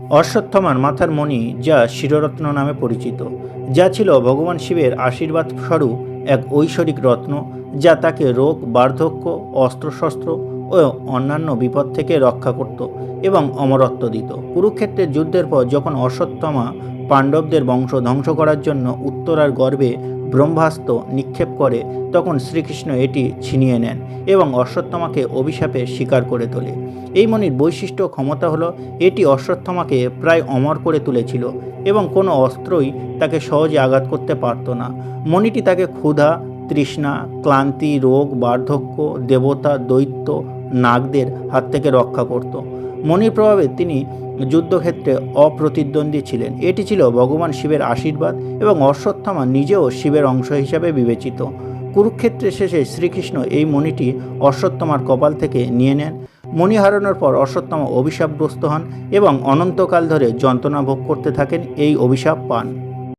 অশ্বত্থমার মাথার মণি, যা শিররত্ন নামে পরিচিত, যা ছিল ভগবান শিবের আশীর্বাদ স্বরূপ এক ঐশ্বরিক রত্ন, যা তাকে রোগ, বার্ধক্য, অস্ত্রশস্ত্র ও অন্যান্য বিপদ থেকে রক্ষা করত এবং অমরত্ব দিত। কুরুক্ষেত্রের যুদ্ধের পর যখন অশ্বত্থমা পাণ্ডবদের বংশ ধ্বংস করার জন্য উত্তরার গর্ভে ব্রহ্মাস্ত্র নিক্ষেপ করে, তখন শ্রীকৃষ্ণ এটি ছিনিয়ে নেন এবং অশ্বত্থমাকে অভিশাপে শিকার করে তোলে। এই মণির বৈশিষ্ট্য ক্ষমতা হলো এটি অশ্বত্থমাকে প্রায় অমর করে তুলেছিল এবং কোনো অস্ত্রই তাকে সহজে আঘাত করতে পারত না। মণিটি তাকে ক্ষুধা, তৃষ্ণা, ক্লান্তি, রোগ, বার্ধক্য, দেবতা, দৈত্য, নাগদের হাত থেকে রক্ষা করত। মণির প্রভাবে তিনি যুদ্ধক্ষেত্রে অপ্রতিদ্বন্দ্বী ছিলেন। এটি ছিল ভগবান শিবের আশীর্বাদ এবং অশ্বত্থামা নিজেও শিবের অংশ হিসাবে বিবেচিত। কুরুক্ষেত্রের শেষে শ্রীকৃষ্ণ এই মণিটি অশ্বত্থামার কপাল থেকে নিয়ে নেন। মণি হারানোর পর অশ্বত্থামা অভিশাপগ্রস্ত হন এবং অনন্তকাল ধরে যন্ত্রণা ভোগ করতে থাকেন, এই অভিশাপ পান।